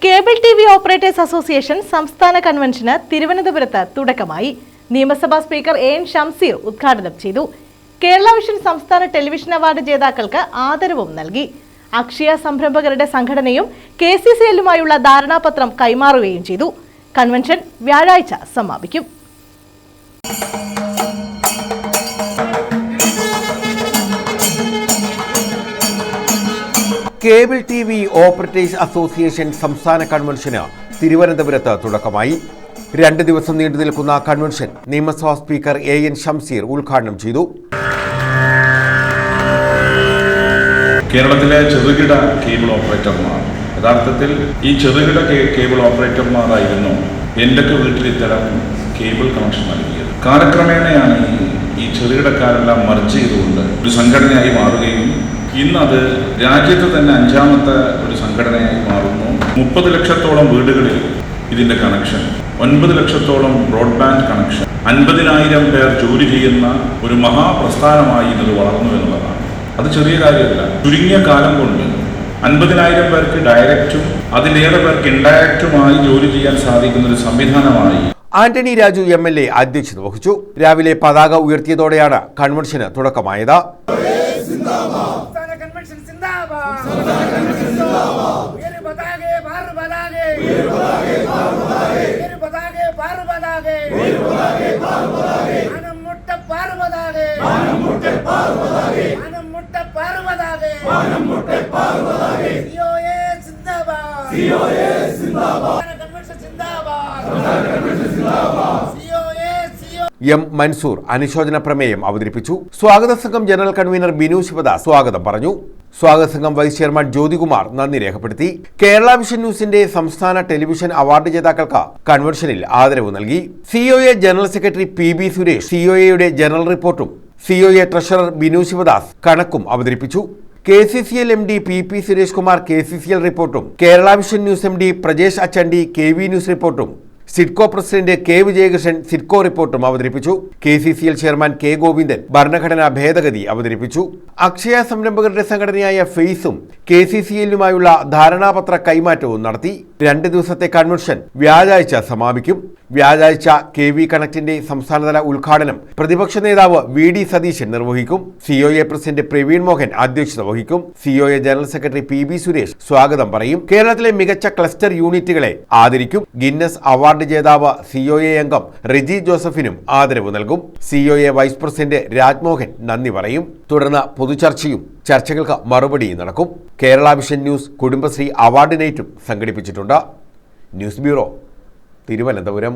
Cable TV operators association സംസ്ഥാന കൺവെൻഷന് തിരുവനന്തപുരത്ത് തുടക്കമായി. നിയമസഭാ സ്പീക്കർ എൻ ഷംസീർ ഉദ്ഘാടനം ചെയ്തു. കേരള വിഷൻ സംസ്ഥാന ടെലിവിഷൻ അവാർഡ് ജേതാക്കൾക്ക് ആദരവും നൽകി. അക്ഷയ സംരംഭകരുടെ സംഘടനയും KCCL-യുമായുള്ള ധാരണാപത്രം കൈമാറുകയും ചെയ്തു. കൺവെൻഷൻ വ്യാഴാഴ്ച സമാപിക്കും. കേബിൾ ടിവി ഓപ്പറേറ്റേഴ്സ് അസോസിയേഷൻ സംസ്ഥാന കൺവെൻഷന് തിരുവനന്തപുരത്ത് തുടക്കമായി. 2 ദിവസം നീണ്ടു നിൽക്കുന്ന കൺവെൻഷൻ നിയമസഭാ സ്പീക്കർ എൻ ഷംസീർ ഉദ്ഘാടനം ചെയ്തു. കേരളത്തിലെ ചെറുകിട കേബിൾ ഓപ്പറേറ്റർമാർ യഥാർത്ഥത്തിൽ ഈ ചെറുകിട കേബിൾ ഓപ്പറേറ്റർമാരായിരുന്നു എന്റെയൊക്കെ വീട്ടിൽ ഇത്തരം കേബിൾ കണക്ഷൻ നൽകിയത്. കാലക്രമേണയാണ് ഈ ചെറുകിടക്കാരെല്ലാം മർജ് ചെയ്തുകൊണ്ട് ഒരു സംഘടനയായി മാറുകയും ഇന്നത് രാജ്യത്ത് തന്നെ 5ാമത്തെ ഒരു സംഘടനയായി മാറുന്നു. 30 ലക്ഷത്തോളം വീടുകളിൽ ഇതിന്റെ കണക്ഷൻ, 9 ലക്ഷത്തോളം ബ്രോഡ്ബാൻഡ് കണക്ഷൻ, 50,000 പേർ ജോലി ചെയ്യുന്ന ഒരു മഹാപ്രസ്ഥാനമായി ഇത് വളർന്നു എന്നുള്ളതാണ്. അത് ചെറിയ കാര്യമല്ല. ചുരുങ്ങിയ കാലം കൊണ്ട് 50,000 പേർക്ക് ഡയറക്റ്റും അതിലേറെ പേർക്ക് ഇൻഡയറക്റ്റുമായി ജോലി ചെയ്യാൻ സാധിക്കുന്ന ഒരു സംവിധാനമായി ആന്റണി രാജു MLA അധ്യക്ഷത വഹിച്ചു. രാവിലെ പതാക ഉയർത്തിയതോടെയാണ് കൺവെൻഷന് തുടക്കമായത്. എം മൻസൂർ അനുശോചന പ്രമേയം അവതരിപ്പിച്ചു. സ്വാഗത സംഘം ജനറൽ കൺവീനർ ബിനു ശിവദാസ് സ്വാഗതം പറഞ്ഞു. സ്വാഗത സംഘം വൈസ് ചെയർമാൻ ജ്യോതികുമാർ നന്ദി രേഖപ്പെടുത്തി. കേരള വിഷൻ ന്യൂസിന്റെ സംസ്ഥാന ടെലിവിഷൻ അവാർഡ് ജേതാക്കൾക്ക് കൺവെൻഷനിൽ ആദരവ് നൽകി. COA general secretary PB Suresh COAയുടെ ജനറൽ റിപ്പോർട്ടും COA ട്രഷറർ ബിനു ശിവദാസ് കണക്കും അവതരിപ്പിച്ചു. KCCL MD PP Suresh Kumar KCCL റിപ്പോർട്ടും Kerala vision news MD Prajesh Achandi KV news റിപ്പോർട്ടും സിഡ്കോ പ്രസിഡന്റ് K വിജയകൃഷ്ണൻ സിഡ്കോ റിപ്പോർട്ടും അവതരിപ്പിച്ചു. KCCL ചെയർമാൻ K ഗോവിന്ദൻ ഭരണഘടനാ ഭേദഗതി അവതരിപ്പിച്ചു. അക്ഷയ സംരംഭകരുടെ സംഘടനയായ ഫെയ്സും KCCL-യുമായുള്ള ധാരണാപത്ര കൈമാറ്റവും നടത്തി. 2 ദിവസത്തെ കൺവെൻഷൻ വ്യാഴാഴ്ച സമാപിക്കും. വ്യാഴാഴ്ച KV കണക്റ്റിന്റെ സംസ്ഥാനതല ഉദ്ഘാടനം പ്രതിപക്ഷ നേതാവ് VD സതീശൻ നിർവഹിക്കും. COA പ്രസിഡന്റ് പ്രവീൺ മോഹൻ അധ്യക്ഷത വഹിക്കും. COA general secretary PB Suresh സ്വാഗതം പറയും. കേരളത്തിലെ മികച്ച ക്ലസ്റ്റർ യൂണിറ്റുകളെ ആദരിക്കും. ഗിന്നസ് അവാർഡ് ജേതാവ് COA അംഗം റിജി ജോസഫിനും ആദരവ് നൽകും. COA വൈസ് പ്രസിഡന്റ് രാജ്മോഹൻ നന്ദി പറയും. തുടർന്ന് പൊതുചർച്ചയും ചർച്ചകൾക്ക് മറുപടിയും നടക്കും. Kerala vision news Kudumbashree award നൈറ്റും സംഘടിപ്പിച്ചിട്ടുണ്ട്. News bureau, Thiruvananthapuram.